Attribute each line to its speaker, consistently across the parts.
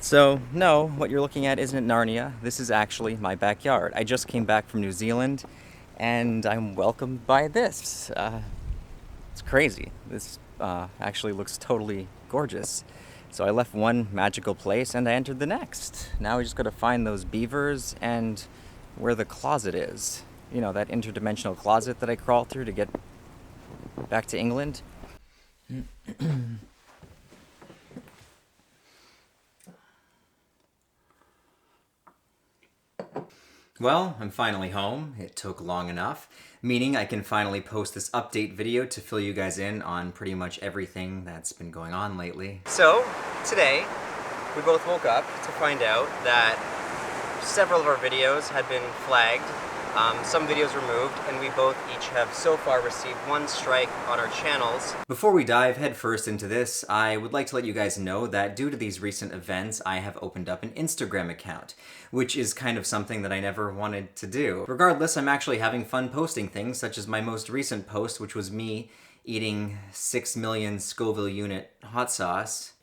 Speaker 1: So, no, what you're looking at isn't Narnia. This is actually my backyard. I just came back from New Zealand, and I'm welcomed by this. It's crazy. This actually looks totally gorgeous. So I left one magical place and I entered the next. Now we just gotta find those beavers and where the closet is. You know, that interdimensional closet that I crawled through to get back to England. Well, I'm finally home. It took long enough, meaning I can finally post this update video to fill you guys in on pretty much everything that's been going on lately. So, today, we both woke up to find out that several of our videos had been flagged, some videos removed, and we both each have so far received one strike on our channels. Before we dive headfirst into this, I would like to let you guys know that due to these recent events, I have opened up an Instagram account, which is kind of something that I never wanted to do. Regardless, I'm actually having fun posting things, such as my most recent post, which was me eating 6 million Scoville unit hot sauce.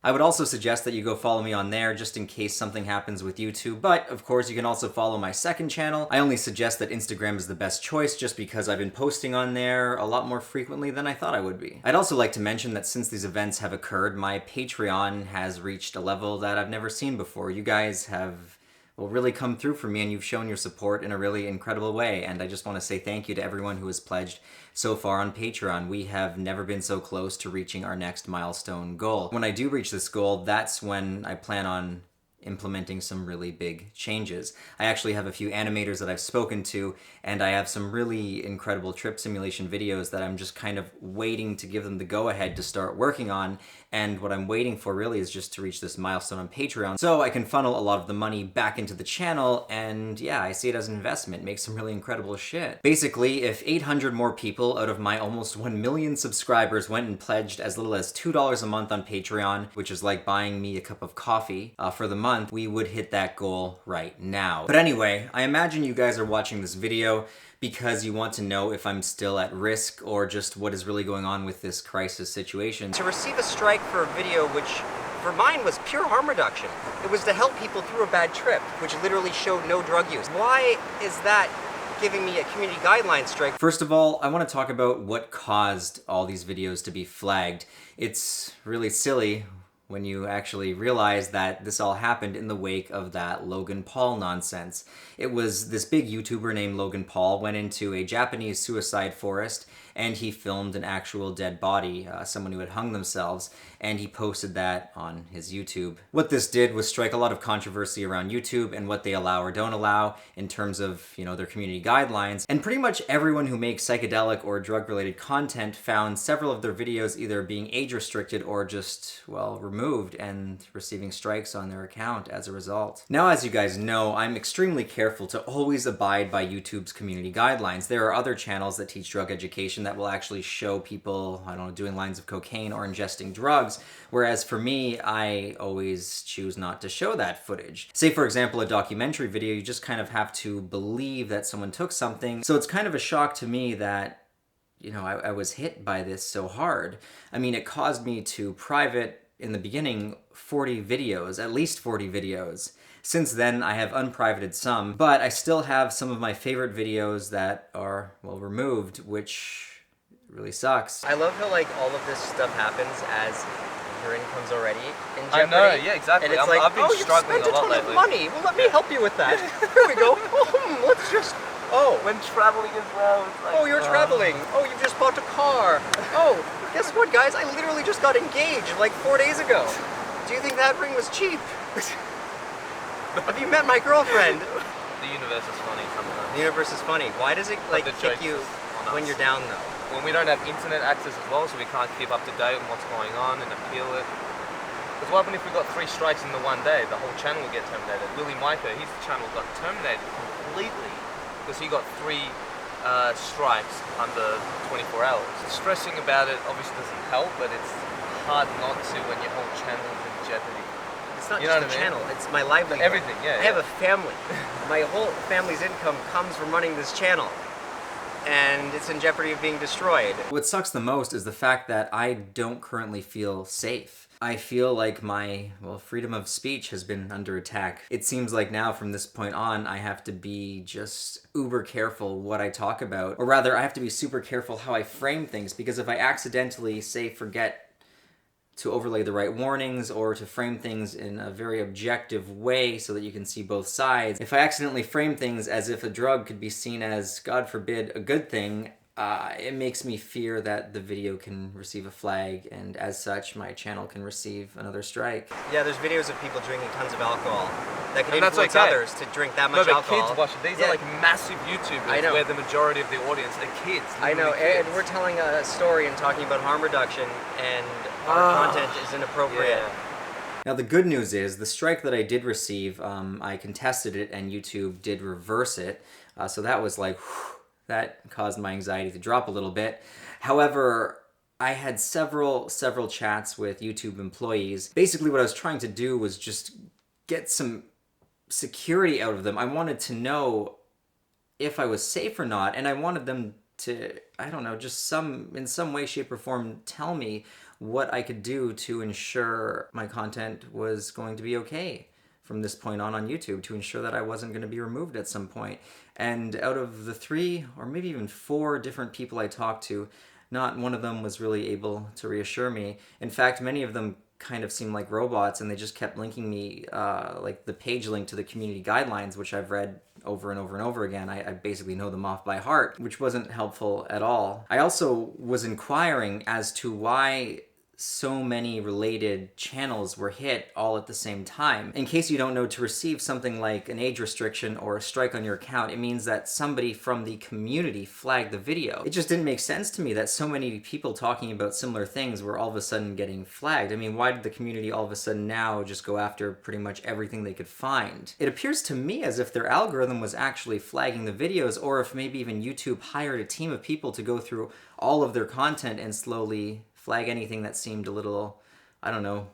Speaker 1: I would also suggest that you go follow me on there just in case something happens with YouTube, but of course you can also follow my second channel. I only suggest that Instagram is the best choice just because I've been posting on there a lot more frequently than I thought I would be. I'd also like to mention that since these events have occurred, my Patreon has reached a level that I've never seen before. You guys have really come through for me, and you've shown your support in a really incredible way, and I just want to say thank you to everyone who has pledged so far on Patreon. We have never been so close to reaching our next milestone goal. When I do reach this goal, that's when I plan on implementing some really big changes. I actually have a few animators that I've spoken to, and I have some really incredible trip simulation videos that I'm just kind of waiting to give them the go-ahead to start working on, and what I'm waiting for really is just to reach this milestone on Patreon so I can funnel a lot of the money back into the channel, and yeah, I see it as an investment, make some really incredible shit. Basically, if 800 more people out of my almost 1 million subscribers went and pledged as little as $2 a month on Patreon, which is like buying me a cup of coffee for the month, we would hit that goal right now. But anyway, I imagine you guys are watching this video because you want to know if I'm still at risk or just what is really going on with this crisis situation. To receive a strike for a video which for mine was pure harm reduction. It was to help people through a bad trip, which literally showed no drug use. Why is that giving me a community guideline strike? First of all, I want to talk about what caused all these videos to be flagged. It's really silly when you actually realize that this all happened in the wake of that Logan Paul nonsense. It was this big YouTuber named Logan Paul went into a Japanese suicide forest and he filmed an actual dead body, someone who had hung themselves, and he posted that on his YouTube. What this did was strike a lot of controversy around YouTube and what they allow or don't allow in terms of, their community guidelines. And pretty much everyone who makes psychedelic or drug-related content found several of their videos either being age restricted or just, removed and receiving strikes on their account as a result. Now, as you guys know, I'm extremely careful to always abide by YouTube's community guidelines. There are other channels that teach drug education that will actually show people, doing lines of cocaine or ingesting drugs, whereas for me, I always choose not to show that footage. Say, for example, a documentary video, you just kind of have to believe that someone took something, so it's kind of a shock to me that I was hit by this so hard. I mean, it caused me to private, in the beginning, 40 videos, at least 40 videos. Since then, I have unprivated some, but I still have some of my favorite videos that are, removed, which really sucks. I love how, all of this stuff happens as your income's already in jeopardy.
Speaker 2: I know, yeah, exactly.
Speaker 1: And it's
Speaker 2: I've been struggling a lot lately.
Speaker 1: You've spent a ton of money. Well, let me help you with that. Here we go. Let's just... Oh.
Speaker 2: When traveling as well, it's like...
Speaker 1: Oh, you're traveling. Oh, you just bought a car. Oh, guess what, guys? I literally just got engaged 4 days ago. Do you think that ring was cheap? Have you met my girlfriend?
Speaker 2: The universe is funny sometimes.
Speaker 1: The universe is funny. Why does it kick you when you're down though?
Speaker 2: When we don't have internet access as well, so we can't keep up to date on what's going on and appeal it. Because what happened if we got 3 strikes in the one day? The whole channel would get terminated. Willie Micah, his channel got terminated completely because he got 3 strikes under 24 hours. Stressing about it obviously doesn't help, but it's hard not to when your whole channel is in jeopardy.
Speaker 1: It's not just a channel, it's my livelihood.
Speaker 2: Everything, yeah.
Speaker 1: I have a family. My whole family's income comes from running this channel.
Speaker 3: and it's in jeopardy of being destroyed.
Speaker 1: What sucks the most is the fact that I don't currently feel safe. I feel like my, well, freedom of speech has been under attack. It seems like now from this point on, I have to be just uber careful what I talk about. Or rather, I have to be super careful how I frame things, because if I accidentally, say, forget to overlay the right warnings or to frame things in a very objective way so that you can see both sides. If I accidentally frame things as if a drug could be seen as, God forbid, a good thing, it makes me fear that the video can receive a flag, and as such, my channel can receive another strike.
Speaker 3: Yeah, there's videos of people drinking tons of alcohol that can
Speaker 2: And that's
Speaker 3: influence
Speaker 2: okay.
Speaker 3: others to drink that
Speaker 2: No,
Speaker 3: much
Speaker 2: but
Speaker 3: alcohol.
Speaker 2: kids watch it. These
Speaker 3: Yeah.
Speaker 2: are like massive YouTubers
Speaker 3: I know.
Speaker 2: where the majority of the audience are kids.
Speaker 3: I know,
Speaker 2: literally
Speaker 3: and
Speaker 2: kids.
Speaker 3: we're telling a story and talking about harm reduction, and our content is inappropriate.
Speaker 2: Yeah.
Speaker 1: Now, the good news is the strike that I did receive, I contested it and YouTube did reverse it. So that was like, whew, that caused my anxiety to drop a little bit. However, I had several chats with YouTube employees. Basically, what I was trying to do was just get some security out of them. I wanted to know if I was safe or not, and I wanted them to, I don't know, just in some way, shape, or form tell me what I could do to ensure my content was going to be okay from this point on YouTube, to ensure that I wasn't going to be removed at some point. And out of the 3 or maybe even 4 different people I talked to, not one of them was really able to reassure me. In fact, many of them kind of seemed like robots, and they just kept linking me like the page link to the community guidelines, which I've read over and over and over again. I basically know them off by heart, which wasn't helpful at all. I also was inquiring as to why so many related channels were hit all at the same time. In case you don't know, to receive something like an age restriction or a strike on your account, it means that somebody from the community flagged the video. It just didn't make sense to me that so many people talking about similar things were all of a sudden getting flagged. I mean, why did the community all of a sudden now just go after pretty much everything they could find? It appears to me as if their algorithm was actually flagging the videos, or if maybe even YouTube hired a team of people to go through all of their content and slowly flag anything that seemed a little, I don't know,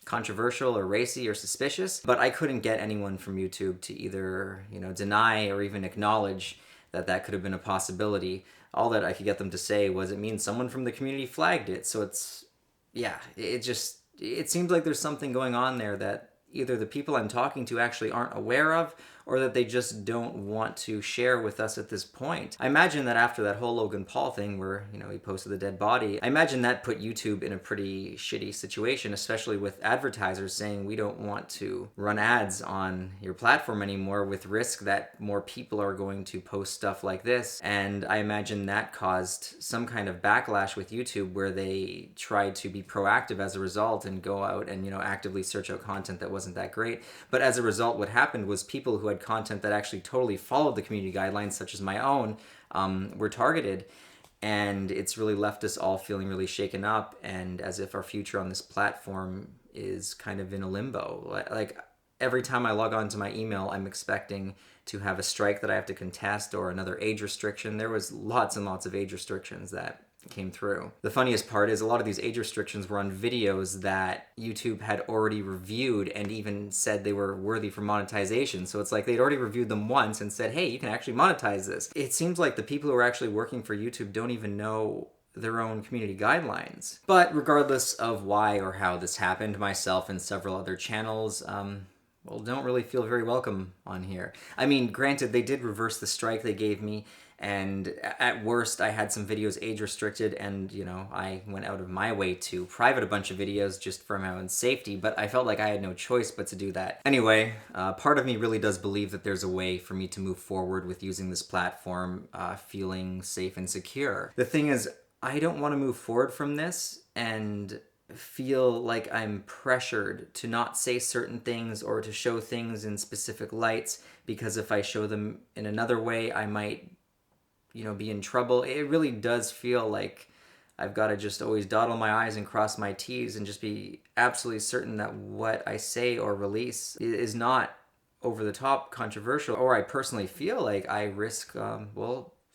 Speaker 1: controversial or racy or suspicious. But I couldn't get anyone from YouTube to either, deny or even acknowledge that that could have been a possibility. All that I could get them to say was, it means someone from the community flagged it. So it's, yeah, it seems like there's something going on there that either the people I'm talking to actually aren't aware of, or that they just don't want to share with us at this point. I imagine that after that whole Logan Paul thing where, he posted the dead body, I imagine that put YouTube in a pretty shitty situation, especially with advertisers saying, we don't want to run ads on your platform anymore, with risk that more people are going to post stuff like this. And I imagine that caused some kind of backlash with YouTube, where they tried to be proactive as a result and go out and, actively search out content that wasn't that great. But as a result, what happened was people who had content that actually totally followed the community guidelines, such as my own, were targeted. And it's really left us all feeling really shaken up, and as if our future on this platform is kind of in a limbo. Like, every time I log on to my email, I'm expecting to have a strike that I have to contest, or another age restriction. There was lots and lots of age restrictions that came through. The funniest part is a lot of these age restrictions were on videos that YouTube had already reviewed and even said they were worthy for monetization. So it's like they'd already reviewed them once and said, hey, you can actually monetize this. It seems like the people who are actually working for YouTube don't even know their own community guidelines. But regardless of why or how this happened, myself and several other channels, don't really feel very welcome on here. I mean, granted, they did reverse the strike they gave me, and at worst, I had some videos age restricted, and, I went out of my way to private a bunch of videos just for my own safety, but I felt like I had no choice but to do that. Anyway, part of me really does believe that there's a way for me to move forward with using this platform, feeling safe and secure. The thing is, I don't want to move forward from this and feel like I'm pressured to not say certain things or to show things in specific lights, because if I show them in another way, I might be in trouble. It really does feel like I've got to just always dot all my I's and cross my T's and just be absolutely certain that what I say or release is not over the top controversial, or I personally feel like I risk,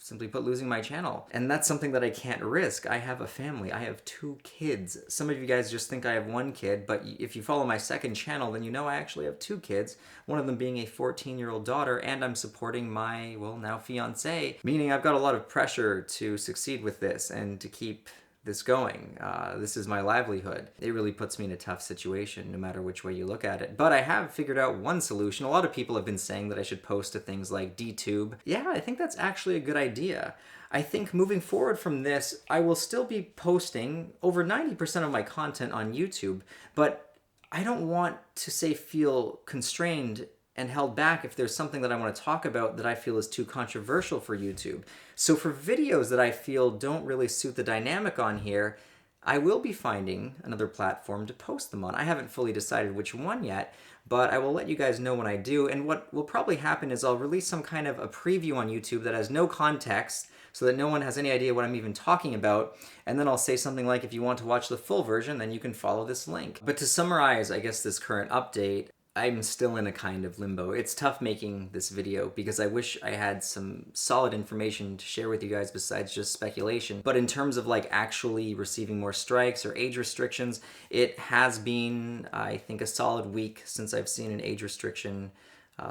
Speaker 1: simply put, losing my channel. And that's something that I can't risk. I have a family. I have 2 kids. Some of you guys just think I have 1 kid, but if you follow my second channel, then you know I actually have 2 kids, one of them being a 14-year-old daughter, and I'm supporting my, well, now fiance, meaning I've got a lot of pressure to succeed with this and to keep this going. This is my livelihood. It really puts me in a tough situation, no matter which way you look at it. But I have figured out one solution. A lot of people have been saying that I should post to things like DTube. Yeah, I think that's actually a good idea. I think moving forward from this, I will still be posting over 90% of my content on YouTube, but I don't want to say feel constrained and held back if there's something that I want to talk about that I feel is too controversial for YouTube. So for videos that I feel don't really suit the dynamic on here, I will be finding another platform to post them on. I haven't fully decided which one yet, but I will let you guys know when I do. And what will probably happen is I'll release some kind of a preview on YouTube that has no context, so that no one has any idea what I'm even talking about. And then I'll say something like, if you want to watch the full version, then you can follow this link. But to summarize, I guess, this current update, I'm still in a kind of limbo. It's tough making this video because I wish I had some solid information to share with you guys besides just speculation. But in terms of like actually receiving more strikes or age restrictions, it has been, I think, a solid week since I've seen an age restriction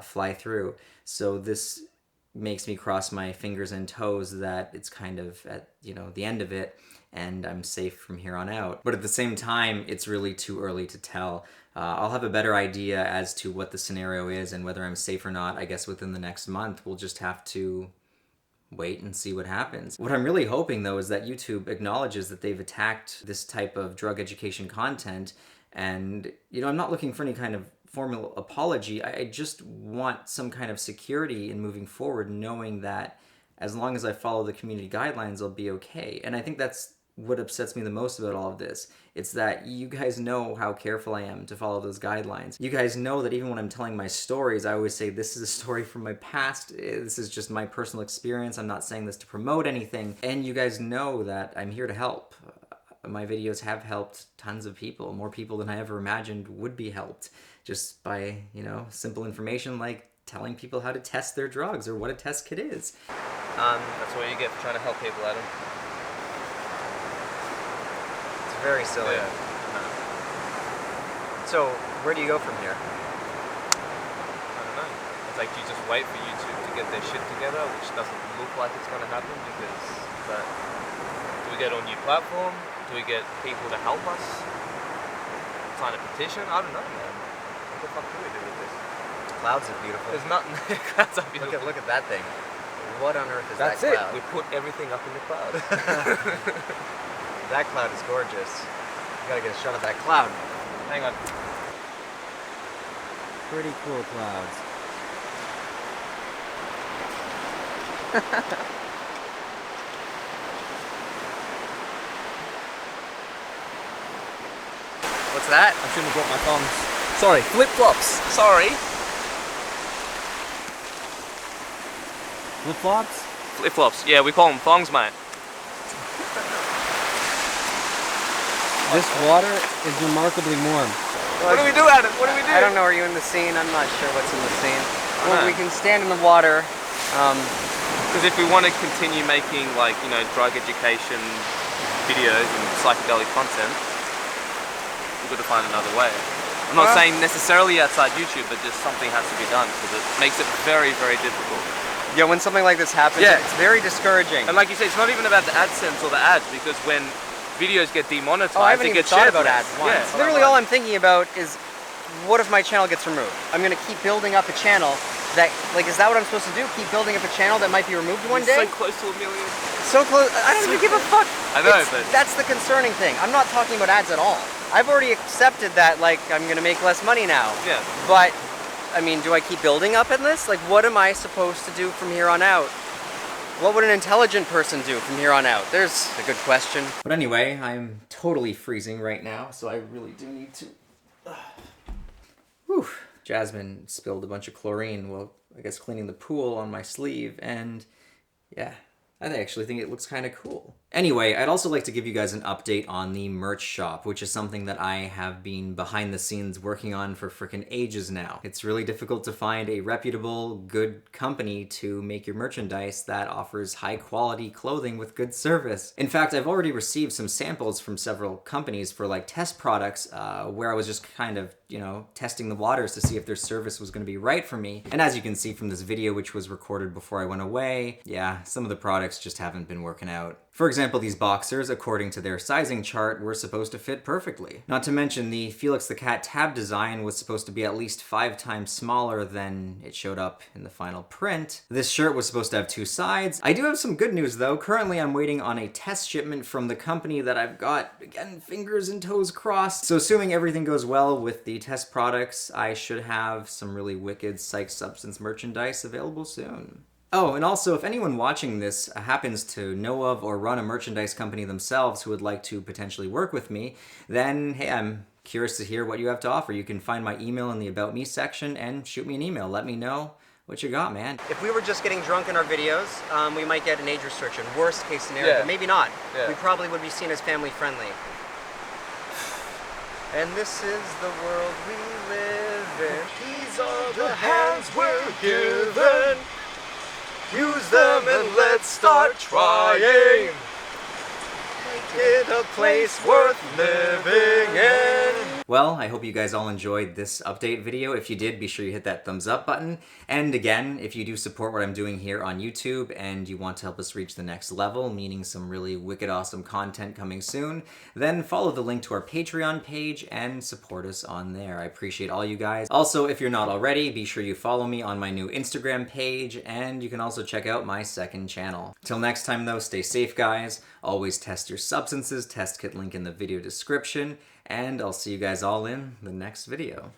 Speaker 1: fly through. So this makes me cross my fingers and toes that it's kind of at, you know, the end of it and I'm safe from here on out. But at the same time, it's really too early to tell. I'll have a better idea as to what the scenario is and whether I'm safe or not, I guess, within the next month. We'll just have to wait and see what happens. What I'm really hoping, though, is that YouTube acknowledges that they've attacked this type of drug education content. And, you know, I'm not looking for any kind of formal apology. I just want some kind of security in moving forward, knowing that as long as I follow the community guidelines, I'll be okay. And I think that's what upsets me the most about all of this. It's that you guys know how careful I am to follow those guidelines. You guys know that even when I'm telling my stories, I always say this is a story from my past. This is just my personal experience. I'm not saying this to promote anything. And you guys know that I'm here to help. My videos have helped tons of people, more people than I ever imagined would be helped, just by, you know, simple information like telling people how to test their drugs or what a test kit is.
Speaker 2: That's what you get for trying to help people, Adam.
Speaker 3: Very silly.
Speaker 2: Yeah.
Speaker 3: So, where do you go from here?
Speaker 2: I don't know. It's like, do you just wait for YouTube to get their shit together, which doesn't look like it's going to happen because do we get on a new platform? Do we get people to help us? Sign a petition? I don't know, man. What the fuck do we do with this?
Speaker 3: Clouds are beautiful.
Speaker 2: There's nothing. Clouds are beautiful.
Speaker 3: Look at that thing. What on earth is
Speaker 2: That's
Speaker 3: that
Speaker 2: it.
Speaker 3: cloud?
Speaker 2: We put everything up in the cloud.
Speaker 3: That cloud is gorgeous. You gotta get a shot of that cloud.
Speaker 2: Hang on.
Speaker 3: Pretty cool clouds. What's that?
Speaker 2: I shouldn't have brought my thongs. Sorry, flip-flops. Sorry.
Speaker 3: Flip-flops?
Speaker 2: Flip-flops. Yeah, we call them thongs, mate.
Speaker 4: This water is remarkably warm.
Speaker 2: What do we do, Adam? What do we do?
Speaker 3: I don't know. Are you in the scene? I'm not sure what's in the scene. Well,
Speaker 2: know.
Speaker 3: we can stand in the water.
Speaker 2: Because if we want to continue making, like, you know, drug education videos and psychedelic content, we've got to find another way. I'm not saying necessarily outside YouTube, but just something has to be done because it makes it very, very difficult.
Speaker 3: Yeah, when something like this happens,
Speaker 2: Yeah.
Speaker 3: it's very discouraging.
Speaker 2: And like you said, it's not even about the AdSense or the ads, because when videos get demonetized,
Speaker 3: Oh, I haven't
Speaker 2: it
Speaker 3: even
Speaker 2: gets
Speaker 3: thought
Speaker 2: shared
Speaker 3: about
Speaker 2: less.
Speaker 3: ads once.
Speaker 2: Yeah.
Speaker 3: Literally all I'm thinking about is, what if my channel gets removed? I'm gonna keep building up a channel that, like, is that what I'm supposed to do? Keep building up a channel that might be removed one day?
Speaker 2: So close to 1 million.
Speaker 3: So close. I don't even give a fuck.
Speaker 2: I know,
Speaker 3: It's-
Speaker 2: but
Speaker 3: that's the concerning thing. I'm not talking about ads at all. I've already accepted that, like, I'm gonna make less money now.
Speaker 2: yeah.
Speaker 3: But, I mean, do I keep building up in this? Like, what am I supposed to do from here on out? What would an intelligent person do from here on out? There's a good question.
Speaker 1: But anyway, I'm totally freezing right now, so I really do need to... Whew. Jasmine spilled a bunch of chlorine while, I guess, cleaning the pool on my sleeve, and yeah, I actually think it looks kind of cool. Anyway, I'd also like to give you guys an update on the merch shop, which is something that I have been behind the scenes working on for frickin' ages now. It's really difficult to find a reputable, good company to make your merchandise that offers high quality clothing with good service. In fact, I've already received some samples from several companies for like test products where I was just kind of, you know, testing the waters to see if their service was going to be right for me. And as you can see from this video, which was recorded before I went away, yeah, some of the products just haven't been working out. For example, these boxers, according to their sizing chart, were supposed to fit perfectly. Not to mention, the Felix the Cat tab design was supposed to be at least 5 times smaller than it showed up in the final print. This shirt was supposed to have 2 sides. I do have some good news though. Currently, I'm waiting on a test shipment from the company that I've got, again, fingers and toes crossed. So assuming everything goes well with the test products, I should have some really wicked Psych Substance merchandise available soon. Oh, and also, if anyone watching this happens to know of or run a merchandise company themselves who would like to potentially work with me, then hey, I'm curious to hear what you have to offer. You can find my email in the About Me section and shoot me an email. Let me know what you got, man.
Speaker 3: If we were just getting drunk in our videos, we might get an age restriction. Worst case scenario,
Speaker 2: Yeah.
Speaker 3: but maybe not.
Speaker 2: Yeah.
Speaker 3: We probably would be seen as family friendly. And this is the world we live in. These are the hands we're given. Use them and let's start trying. Make it a place worth living in.
Speaker 1: Well, I hope you guys all enjoyed this update video. If you did, be sure you hit that thumbs up button. And again, if you do support what I'm doing here on YouTube and you want to help us reach the next level, meaning some really wicked awesome content coming soon, then follow the link to our Patreon page and support us on there. I appreciate all you guys. Also, if you're not already, be sure you follow me on my new Instagram page, and you can also check out my second channel. Till next time though, stay safe guys. Always test your substances, test kit link in the video description, and I'll see you guys all in the next video.